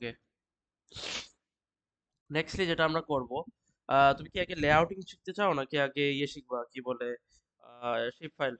ওকে, nextly যেটা আমরা করব, তুমি কি আগে লেআউটিং শিখতে চাও নাকি আগে ইয়ে শিখবা কি বলে শেপ ফাইল?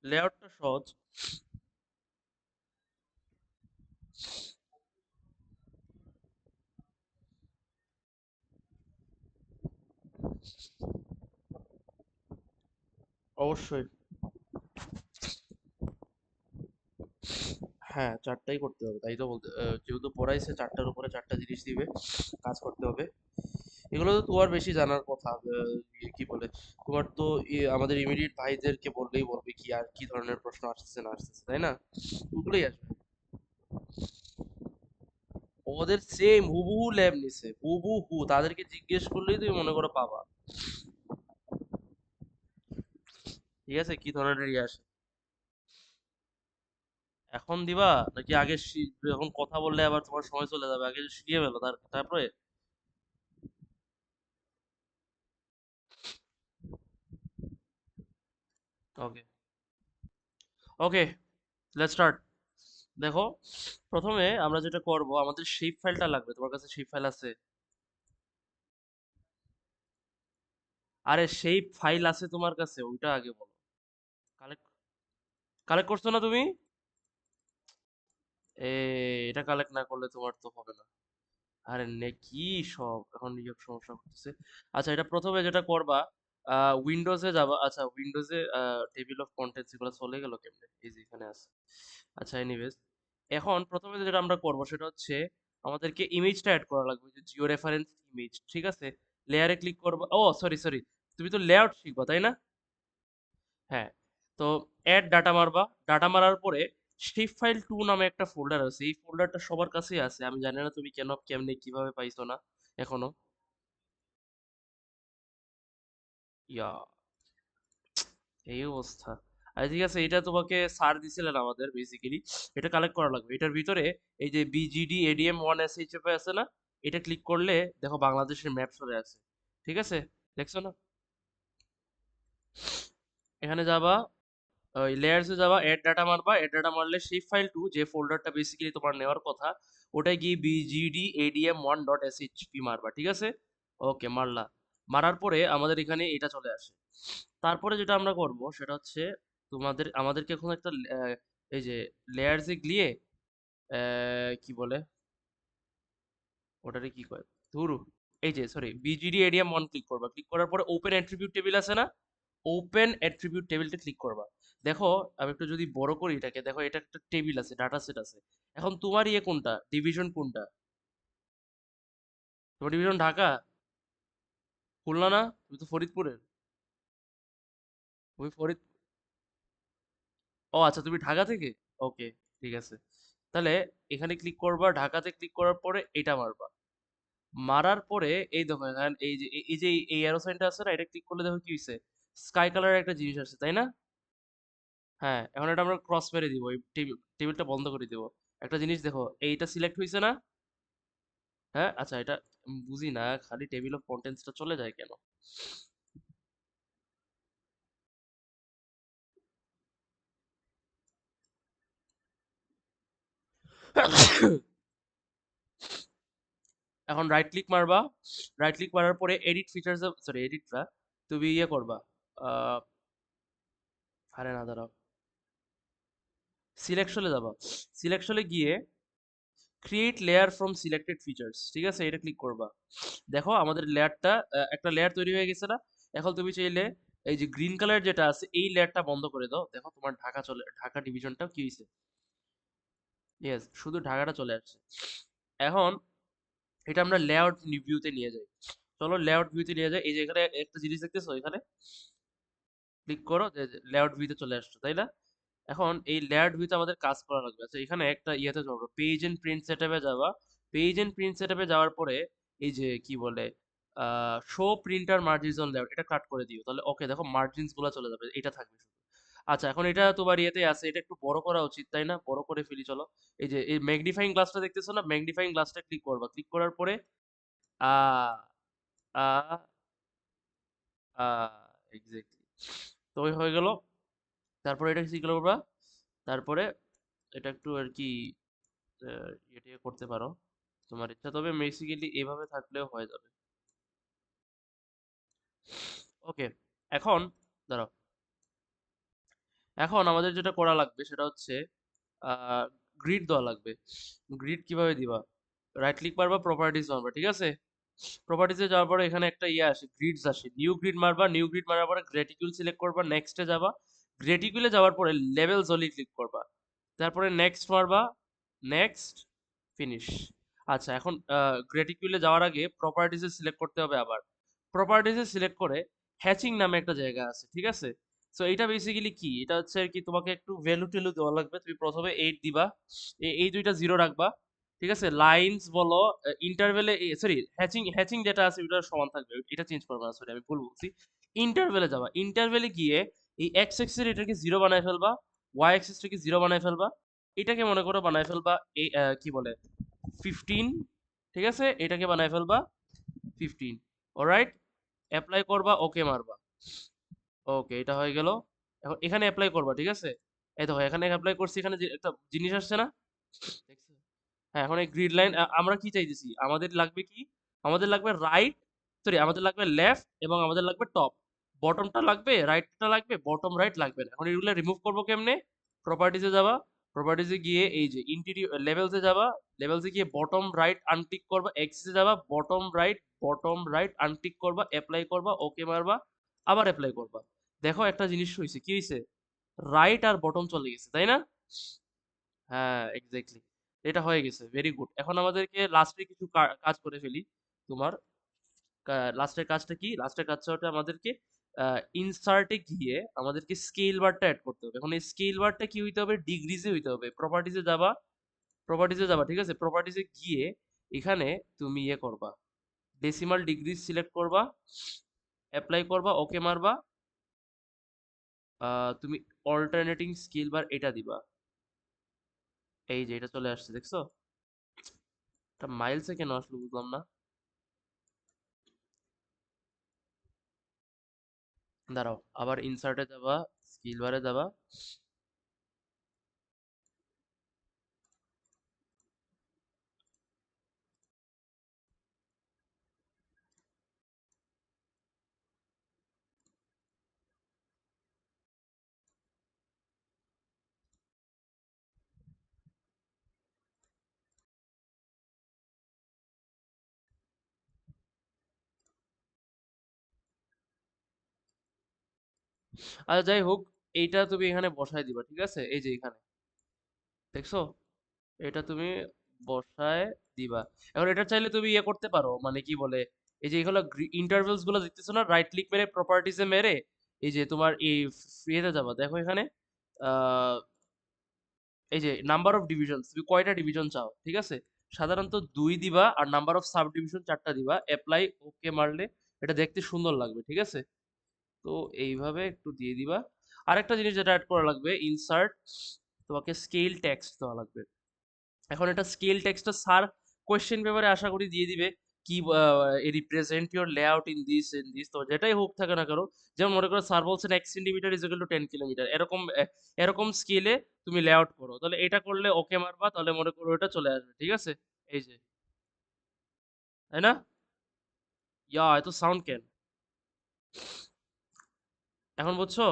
লেআউটটা সহজ। অবশ্যই। হ্যাঁ, চারটাই করতে হবে, তাই তো বলতে যেহেতু পড়াইছে চারটার উপরে চারটা জিনিস দিবে, কাজ করতে হবে। এগুলো তো তোমার বেশি জানার কথা। কি বলে, তোমার তো আমাদের ইমিডিয়েট ভাইদেরকে বললেই বলবে কি আর কি ধরনের প্রশ্ন আসতেছে না আসতেছে, তাই না? ওগুলোই আসবে। ওদের সেম হুবহু ল্যাব নিছে, হুবহু তাদেরকে জিজ্ঞেস করলেই তুমি মনে করো পাবা। ঠিক আছে, কি ধরনের ইয়ে আসে। এখন দিবা নাকি আগে এখন কথা বললে আবার তোমার সময় চলে যাবে, আগে শিখিয়ে ফেলো তারপরে। ওকে, ওকে, লেটস স্টার্ট। দেখো, প্রথমে আমরা যেটা করব, আমাদের শেপ ফাইলটা লাগবে। তোমার কাছে শেপ ফাইল আছে? আরে শেপ ফাইল আছে তোমার কাছে, ওইটা আগে বলো। কালেক্ট কালেক্ট করছো না তুমি? এ, এটা কালেক্ট না করলে তোমার তো হবে না। আরে কি সব এখন নিজের সমস্যা করতেছে। আচ্ছা, এটা প্রথমে যেটা করবা, উইন্ডোজে যাবা। আচ্ছা, উইন্ডোজে টেবিল অফ কন্টেন্টস এগুলো চলে গেল কেমনে? এই যে এখানে আছে। আচ্ছা, এনিওয়েজ, এখন প্রথমে যেটা আমরা করব সেটা হচ্ছে আমাদেরকে ইমেজটা অ্যাড করা লাগবে, যে জিও রেফারেন্স ইমেজ। ঠিক আছে, লেয়ারে ক্লিক করবা। ও সরি সরি, তুমি তো লেআউট শিখবা তাই না? হ্যাঁ, তো অ্যাড ডাটা মারবা। ডাটা মারার পরে শেপ ফাইল 2 নামে একটা ফোল্ডার আছে, এই ফোল্ডারটা সবার কাছেই আছে। আমি জানি না তুমি কেমনে কিভাবে পাইছো না এখনো। ইয়া, এই অবস্থা। আচ্ছা ঠিক আছে, এটা তোমাকে স্যার দিছিলেন আমাদের বেসিক্যালি। এটা কালেক্ট করা লাগবে। এটার ভিতরে এই যে বিজিডি এডিএম 1 SHF আছে না, এটা ক্লিক করলে দেখো বাংলাদেশের ম্যাপ চলে আসে। ঠিক আছে, দেখছো না? এখানে যাবা, ওই লেয়ার্সে যাবা, এড ডাটা মারবা। এড ডাটা মারলে সেই ফাইল টু, যে ফোল্ডারটা বেসিক্যালি তোমার নেওয়ার কথা, ওটাই গিয়ে বিজিডি এডিএম 1 .shp মারবা। ঠিক আছে, ওকে, মারলা। মারার পরে আমাদের এখানে এটা চলে আসে। তারপরে যেটা আমরা করব সেটা হচ্ছে, আমাদেরকে এখন একটা এই যে লেয়ার্সে গিয়ে কি বলে ওটারে কি কয়, ধুরু, এই যে সরি, বিজিডি এডিএম 1 ক্লিক করবা। ক্লিক করার পরে ওপেন অ্যাট্রিবিউট টেবিল আছে না, ওপেন অ্যাট্রিবিউট টেবিলটা ক্লিক করবা। দেখো, আমি একটু যদি বড় করি এটাকে, দেখো এটা একটা টেবিল আছে, ডাটা সেট আছে। এখন তোমার ইয়ে কোনটা, ডিভিশন কোনটা? তোমার ডিভিশন ঢাকা? খুলনা না? তুমি তো ফরিদপুরের। তুমি ফরিদ ও আচ্ছা, তুমি ঢাকা থেকে। ওকে, ঠিক আছে। তাহলে এখানে ক্লিক করবা, ঢাকাতে ক্লিক করার পরে এটা মারবা। মারার পরে এই দেখো এখানে এই যে এই অ্যারো সাইনটা আছে না, এটা ক্লিক করলে দেখো কি হইছে, স্কাই কালারের একটা জিনিস আছে তাই না? হ্যাঁ, এখন এটা আমরা ক্রস মেরে দিব, এই টেবিলটা বন্ধ করে দিব। একটা জিনিস দেখো, এইটা সিলেক্ট হয়েছে না? হ্যাঁ, আচ্ছা, এটা বুঝি না, খালি টেবিল অফ কন্টেন্টসটা চলে যায় কেন? এখন রাইট ক্লিক মারবা। রাইট ক্লিক মারার পরে এডিট ফিচার্স, সরি এডিট না, তুমি ইয়ে করবা। আহ, আরে না, দাঁড়াও, সিলেকশনে যাবা। সিলেকশনে গিয়ে create layer from selected features, ঠিক আছে, এটা ক্লিক করবা। দেখো আমাদের লেয়ারটা, একটা লেয়ার তৈরি হয়ে গেছে না? এখন তুমি চাইলে এই যে গ্রিন কালার যেটা আছে এই লেয়ারটা বন্ধ করে দাও। দেখো তোমার ঢাকা ডিভিশনটা কি হয়েছে। ইয়েস, শুধু ঢাকাটা চলে আসছে। এখন এটা আমরা লেআউট ভিউতে নিয়ে যাই। চলো লেআউট ভিউতে নিয়ে যাই। এই যে এখানে একটা জিনিস দেখতেছো, এখানে ক্লিক করো, যে লেআউট ভিউতে চলে আসছো তাই না? এখন এই লেয়ার্ড ভিউতে আমাদের কাজ করা লাগবে। আচ্ছা, এখানে একটা ইয়েতে যাবো, পেজ এন্ড প্রিন্ট সেটআপে যাবা। পেজ এন্ড প্রিন্ট সেটআপে যাওয়ার পরে এই যে কি বলে, show printer margins on layout, এটা কাট করে দিও। তাহলে ওকে, দেখো মার্জিনস গুলো চলে যাবে, এটা থাকবে শুধু। আচ্ছা, এখন এটা তোমার ইয়েতে আছে, এটা একটু বড় করা উচিত তাই না? বড় করে ফেলি চলো। এই যে এই ম্যাগনিফাইং গ্লাসটা দেখতেছো না, ম্যাগনিফাইং গ্লাসটা ক্লিক করবা। ক্লিক করার পরে আ আ আ এক্স্যাক্টলি, তো ওই হয়ে গেল। তারপরে এটা কি করবা? তারপরে এটা একটু আর কি এটা করতে পারো তোমার ইচ্ছা, তবে বেসিক্যালি এভাবে থাকলেও হয়ে যাবে। ওকে, এখন দাঁড়াও, এখন আমাদের যেটা করা লাগবে সেটা হচ্ছে গ্রিড দেওয়া লাগবে। গ্রিড কিভাবে দিবা? রাইট ক্লিক মারবা, প্রপার্টিজ মারবা, ঠিক আছে? প্রপার্টিজে যাওয়ার পরে এখানে একটা ইয়ে আসে, গ্রিডস আসে, নিউ গ্রিড মারবা, নিউ গ্রিড মারার পরে গ্রেটিকুল সিলেক্ট করবা, নেক্সটে যাবা, গ্রেটিকুলে যাওয়ার পরে লেভেলস অনলি ক্লিক করবা, তারপরে নেক্সট মারবা, নেক্সট, ফিনিশ। আচ্ছা, এখন গ্রেটিকুলে যাওয়ার আগে প্রপার্টিজে সিলেক্ট করতে হবে আবার। প্রপার্টিজে সিলেক্ট করে হ্যাচিং নামে একটা জায়গা আছে, ঠিক আছে? সো এটা বেসিক্যালি কি, এটা হচ্ছে আর কি, তোমাকে একটু ভ্যালু টেলু দেওয়া লাগবে। তুমি প্রথমে 8 দিবা, এই দুইটা জিরো রাখবা, ঠিক আছে? লাইন্স বলো, ইন্টারভেলে, সরি, হ্যাচিং, হ্যাচিং যেটা আছে ওটা সমান থাকবে, এটা চেঞ্জ করবে না, সরি আমি ভুল বলছি। ইন্টারভেলে যাবা, ইন্টারভেলে গিয়ে এই এক্স এক্সের এটাকে জিরো বানায় ফেলবা, ওয়াই এক্সেসটাকে জিরো বানায় ফেলবা, এটাকে মনে করো বানায় ফেলবা এই কি বলে 15, ঠিক আছে? এটাকে বানায় ফেলবা 15। অলরাইট, অ্যাপ্লাই করবা, ওকে মারবা। ওকে, এটা হয়ে গেল। এখন এখানে অ্যাপ্লাই করবা, ঠিক আছে? এই দেখো এখানে অ্যাপ্লাই করছি, এখানে যে একটা জিনিস আসছে না, দেখছো? হ্যাঁ, এখন এই গ্রিড লাইন আমরা কি চাইতেছি, আমাদের লাগবে কি, আমাদের লাগবে রাইট, সরি আমাদের লাগবে লেফট, এবং আমাদের লাগবে টপ। বটমটা লাগবে, রাইটটা লাগবে, বটম রাইট লাগবে না। এখন এগুলো রিমুভ করবো কেমনে? প্রপার্টিজে যাবা, প্রপার্টিজে গিয়ে এই যে ইন্টিরিয়র লেভেলসে যাবা, লেভেলসে গিয়ে বটম রাইট আনটিক করবা, এক্সে যাবা, বটম রাইট আনটিক করবা, অ্যাপ্লাই করবা, ওকে মারবা, আবার অ্যাপ্লাই করবা। দেখো একটা জিনিস হয়েছে, কি হয়েছে? রাইট আর বটম চলে গেছে, তাই না? হ্যাঁ, এক্স্যাক্টলি, এটা হয়ে গেছে, ভেরি গুড। এখন আমাদেরকে লাস্টে কিছু কাজ করে ফেলি। তোমার লাস্টের কাজটা কি, লাস্টের কাজটা হচ্ছে আমাদেরকে ইনসার্টে গিয়ে আমাদেরকে স্কেল বারটা অ্যাড করতে হবে। এখন এই স্কেল বারটা কি হইতে হবে, ডিগ্রিজে হইতে হবে। প্রপার্টিজে যাবা, প্রপার্টিজে যাবা, ঠিক আছে? প্রপার্টিজে গিয়ে এখানে তুমি ইয়ে করবা, ডেসিমাল ডিগ্রি সিলেক্ট করবা, অ্যাপ্লাই করবা, ওকে মারবা, তুমি অল্টারনেটিং স্কেল বার এটা দিবা, এই যে এটা চলে আসছে, দেখছো? এটা মাইলসে কেন আসলো বুঝলাম না। দাঁড়াও, আবার ইনসার্টে যাবা, স্কিল বারে যাবা। আচ্ছা যাই হোক, এইটা তুমি এখানে বসায় দিবা, ঠিক আছে? এই যে এখানে, দেখছো? এটা তুমি বসায় দিবা। এখন এটা চাইলে তুমি ইয়ে করতে পারো, মানে কি বলে, এই যে এগুলো ইন্টারভেলস গুলো দেখতেছো না, রাইট ক্লিক মেরে প্রপার্টিজে মেরে এই যে তোমার এই ইয়েতে যাবা, দেখো এখানে আহ এই যে নাম্বার অফ ডিভিশন, তুমি কয়টা ডিভিশন চাও, ঠিক আছে? সাধারণত 2 দিবা, আর নাম্বার অফ সাব ডিভিশন 4টা দিবা, অ্যাপ্লাই, ওকে মারলে এটা দেখতে সুন্দর লাগবে, ঠিক আছে? তো এইভাবে একটু দিয়ে দিবা। আরেকটা জিনিস যেটা অ্যাড করা লাগবে, ইনসার্ট, তোমাকে স্কেল টেক্সট দেওয়া লাগবে। এখন এটা স্কেল টেক্সটটা স্যার কোয়েশ্চেন পেপারে আশা করি দিয়ে দিবে, কি represent your layout in this, তো যেটাই হোক থাকে না কারো, যেমন মনে করো স্যার বলছেন 1 centimetre is equal to 10 kilometre, এরকম এরকম স্কেলে তুমি লেআউট করো, তাহলে এটা করলে ওকে মারবা, তাহলে মনে করো এটা চলে আসবে, ঠিক আছে? এই যে, তাই না? ইয়া, এত সাউন্ড কেন? এখন বুঝছো?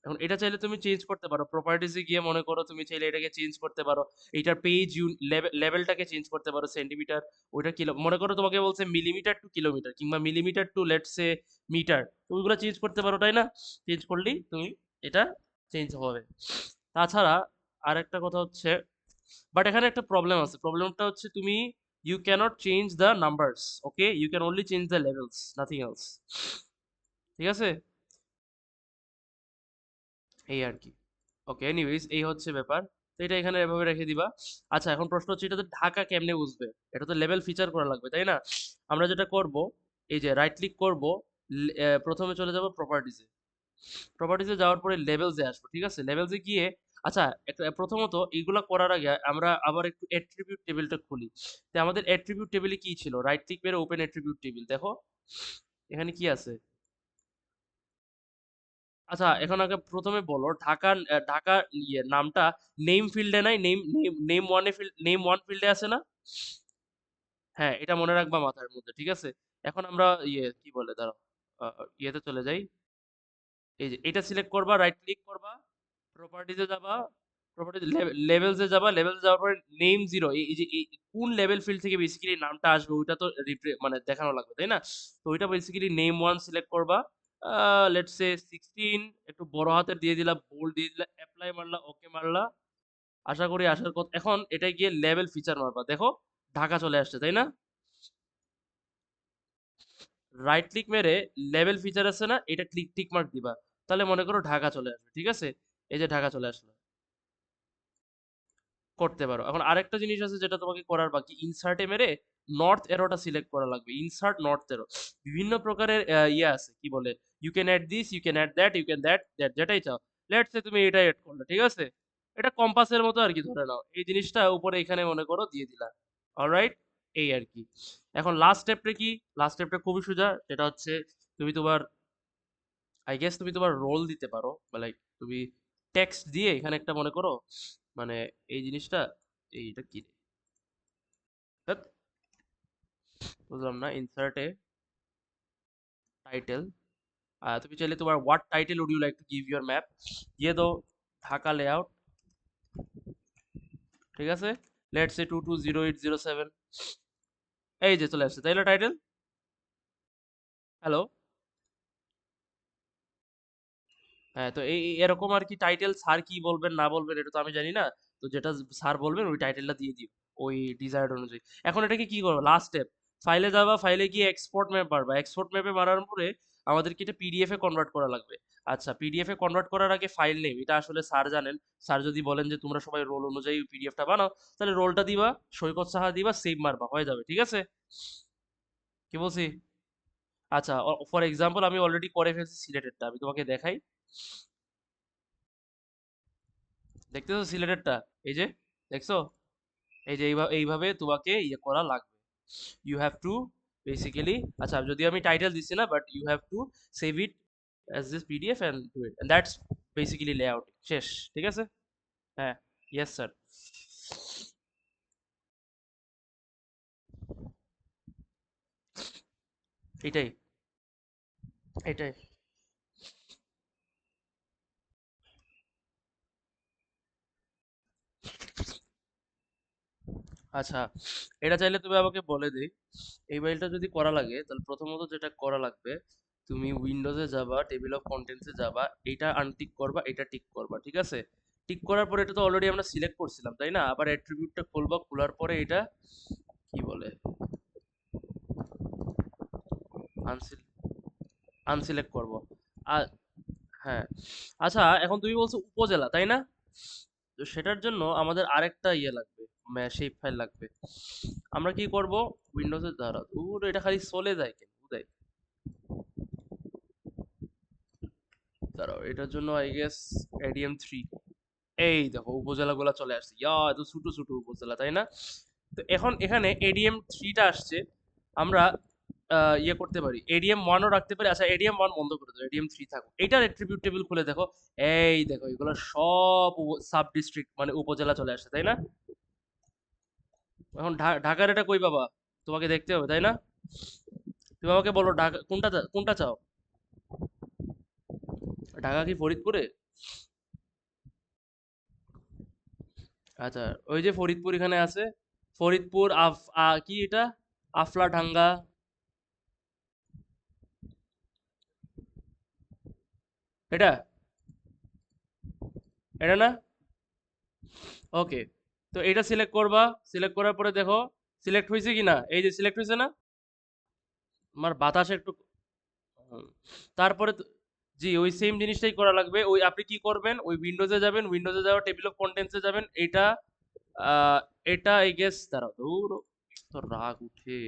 এখন এটা চাইলে তুমি চেঞ্জ করতে পারো, প্রপার্টিজে গিয়ে মনে করো তুমি চাইলে এটাকে চেঞ্জ করতে পারো, এইটার পেজ লেভেলটাকে চেঞ্জ করতে পারো, সেন্টিমিটার, ওইটা কিলো, মনে করো তোমাকে বলছে মিলিমিটার টু কিলোমিটার, কিংবা millimetre to let's say metre, তো ওইগুলো চেঞ্জ করতে পারো, তাই না? চেঞ্জ করলেই তুমি এটা চেঞ্জ হবে। তাছাড়া আর একটা কথা হচ্ছে, বাট এখানে একটা প্রবলেম আছে, প্রবলেমটা হচ্ছে তুমি you can't change the numbers, okay, you can only change the levels, nothing else, ঠিক আছে? এই আর কি। ওকে, এনিওয়েজ এই হচ্ছে ব্যাপার। তো এটা এখানে এভাবে রেখে দিবা। আচ্ছা, এখন প্রশ্ন হচ্ছে এটাতে ঢাকা কেমনে বুঝবে? এটা তো লেভেল ফিচার করা লাগবে, তাই না? আমরা যেটা করব, এই যে রাইট ক্লিক করব, প্রথমে চলে যাব প্রপার্টিজে, প্রপার্টিজে যাওয়ার পরে লেভেলসে আসবো, ঠিক আছে? লেভেলসে গিয়ে, আচ্ছা, একটা প্রথমত এইগুলা করার আগে আমরা আবার একটু অ্যাট্রিবিউট টেবিলটা খুলি। তো আমাদের অ্যাট্রিবিউট টেবিলে কি ছিল? রাইট ক্লিক মেরে ওপেন অ্যাট্রিবিউট টেবিল, দেখো এখানে কি আছে? আচ্ছা এখন আগে প্রথমে বলো ঢাকা ঢাকা নামটা নেম ফিল্ডে নাই, নেম নেম নেম ওয়ানে ফিল্ড, নেম ওয়ান ফিল্ডে আছে না? হ্যাঁ এটা মনে রাখবা মাথার মধ্যে, ঠিক আছে? এখন আমরা কি বলে দাঁড়াও, ইয়েতে চলে যাই। এই যে এটা সিলেক্ট করবা, রাইট ক্লিক করবা, প্রপার্টিতে যাবা, প্রপার্টি লেভেলসে যাবা, লেভেল যাওয়ার পরে নেম জিরো, এই যে কোন লেভেল ফিল্ড থেকে বেসিক্যালি নামটা আসবে ওইটা তো মানে দেখানো লাগবে তাই না? তো ওইটা বেসিক্যালি নেম ওয়ান সিলেক্ট করবা, লেটস সে 16, একটু বড় হাতের দিয়ে দিলা, বোল্ড দিয়ে দিলা, অ্যাপ্লাই মারলা, ওকে মারলা। আশা করি আসার কথা। এখন এটাই গিয়ে লেভেল ফিচার মারবা, দেখো ঢাকা চলে আসছে তাই না? রাইট ক্লিক মেরে লেভেল ফিচার আছে না, এটা ক্লিক টিক মার্ক দিবা, তাহলে মনে করো ঢাকা চলে আসবে, ঠিক আছে? এই যে ঢাকা চলে আসলো, করতে পারো। এখন আরেকটা জিনিস আছে যেটা তোমাকে করার বাকি, ইনসার্টে মেরে নর্থ এরোটা সিলেক্ট করা লাগবে, ইনসার্ট নর্থ এরো। বিভিন্ন প্রকারের আছে কি বলে, you can add this, you can add that, you can that that, যেটাই চাও। লেটস সে তুমি এটাই অ্যাড করলে, ঠিক আছে? এটা কম্পাসের মতো আর কি, ধরে নাও এই জিনিসটা উপরে এখানে মনে করো দিয়ে দিলা। অলরাইট, এই আর কি। এখন লাস্ট স্টেপটা কি? লাস্ট স্টেপটা খুবই সোজা, সেটা হচ্ছে তুমি তোমার, আই গেস তুমি তোমার রোল দিতে পারো, বা লাইক তুমি টেক্সট দিয়ে এখানে একটা মনে করো, মানে এই জিনিসটা, এইটা কি রে? ধ্যাৎ, বুঝলাম না। ইনসার্টে টাইটেল, তুমি চাইলে তোমার what title would you like to give your map দিয়ে দাও, ঢাকা লেআউট, ঠিক আছে? লেটস সে 220807, এই যে চলে আসছে তাইলে টাইটেল। হ্যালো। হ্যাঁ তো এরকম আর কি টাইটেল, স্যার কি বলবেন না বলবেন এটা তো আমি জানি না। তো যেটা স্যার বলবেন ওই টাইটেলটা দিয়ে দিও, ওই ডিজায়ার্ড অনুযায়ী। এখন এটাকে কি করবো, লাস্ট স্টেপ, ফাইলে যাবা, ফাইলে গিয়ে এক্সপোর্ট ম্যাপ মারবা, এক্সপোর্ট ম্যাপে মারার পরে আমাদেরকে এটা পিডিএফ এ কনভার্ট করা লাগবে। আচ্ছা পিডিএফ এ কনভার্ট করার আগে ফাইল নেম এটা আসলে স্যার জানেন। স্যার যদি বলেন যে তোমরা সবাই রোল অনুযায়ী পিডিএফটা বানাও, তাহলে রোলটা দিবা, সৈকত সাহা দিবা, সেভ মারবা, হয়ে যাবে, ঠিক আছে? কি বলছি? আচ্ছা, ফর এক্সাম্পল আমি অলরেডি করে ফেলছি সিলেটেডটা, আমি তোমাকে দেখাই। দেখতেছো সিলেটেডটা? এই যে, দেখছো? এই যে এইভাবে এইভাবে তোমাকে ইয়ে করা লাগবে। ইউ হ্যাভ টু বেসিক্যালি, আচ্ছা যদি আমি টাইটেল দিচ্ছি না, but you have to save it as this PDF and do it, and that's basically layout শেষ, ঠিক আছে? হ্যাঁ, ইয়েস স্যার। এটাই, এটাই। আচ্ছা এটা চাইলে তুমি আমাকে বলে দিই, এই মেইলটা যদি করা লাগে তাহলে প্রথমত যেটা করা লাগবে, তুমি উইন্ডোজে যাবা, টেবিল অফ কন্টেন্টসে যাবা, এটা আনটিক করবা, এটা টিক করবা, ঠিক আছে? টিক করার পরে এটা তো অলরেডি আমরা সিলেক্ট করছিলাম তাই না? আবার অ্যাট্রিবিউটটা খুলবা, খোলার পরে এটা কি বলে, আনসিলেক্ট করবো। আর হ্যাঁ, আচ্ছা এখন তুমি বলছো উপজেলা তাই না? তো সেটার জন্য আমাদের আরেকটা লাগবে, শেপ ফাইল লাগবে। আমরা কি করব, উইন্ডোজের দ্বারা দূর, এটা খালি চলে যায় কেন উদয়, দাঁড়াও এটার জন্য আই গেস এডিএম 3, এই দেখো উপজেলাগুলো চলে আসছে, এত ছোট ছোট উপজেলা তাই না? তো এখন এখানে এডিএম 3টা আসছে, আমরা করতে পারি, এডিএম 1ও রাখতে পারি। আচ্ছা এডিএম 1 বন্ধ করে দাও, এডিএম 3 থাকো। এটার অ্যাট্রিবিউট টেবিল খুলে দেখো, এই দেখো এগুলো সব সাব ডিস্ট্রিক্ট মানে উপজেলা চলে আসছে তাই না? এখন ঢাকার এটা কই পাবা, তোমাকে দেখতে হবে তাই না? তুমি আমাকে বলো ঢাকা কোনটা কোনটা চাও? ঢাকা কি ফরিদপুরে? আচ্ছা, ওই যে ফরিদপুর এখানে আছে, ফরিদপুর কি এটা, আফলাঢাঙ্গা, এটা, এটা না? ওকে, তো এটা সিলেক্ট করবা, সিলেক্ট করার পরে দেখো সিলেক্ট হয়েছে কি না, এই যে সিলেক্ট হয়েছে না? আমার বাতাসে একটু হুম। তারপরে জি ওই সেম জিনিসটাই করা লাগবে। ওই আপনি কি করবেন, ওই উইন্ডোজে যাবেন, উইন্ডোজে যাওয়া টেবিল অফ কন্টেন্টসে যাবেন, এটা আহ, এটা আই গেস, দাঁড়াও দূর, তো রাগ উঠে,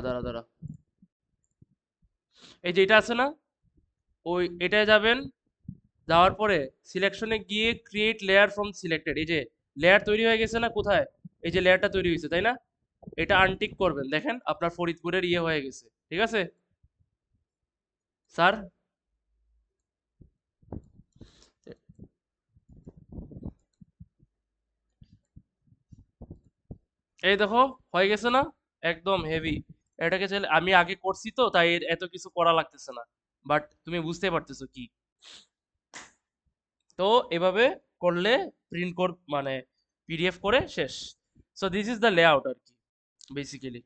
দাঁড়া দাঁড়া, এই যে এটা আছে না, ওই এটায় যাবেন, যাওয়ার পরে সিলেকশনে গিয়ে ক্রিয়েট লেয়ার ফ্রম সিলেক্টেড, এই যে লেয়ার তৈরি হয়ে গেছে না কোথায়, এই যে লেয়ারটা তৈরি হয়েছে তাই না, এটা আনটিক করবেন, দেখেন আপনার ফরিদপুরের ইয়ে হয়ে গেছে। ঠিক আছে স্যার? এই দেখো হয়ে গেছে না, একদম হেভি। এটাকে চাইলে আমি আগে করছি তো তাই এর এত কিছু করা লাগতেছে না, বাট তুমি বুঝতে পারতেছো কি। তো এভাবে করলে প্রিন্ট কর মানে পিডিএফ করে শেষ। So this is the layout আর কি বেসিক্যালি।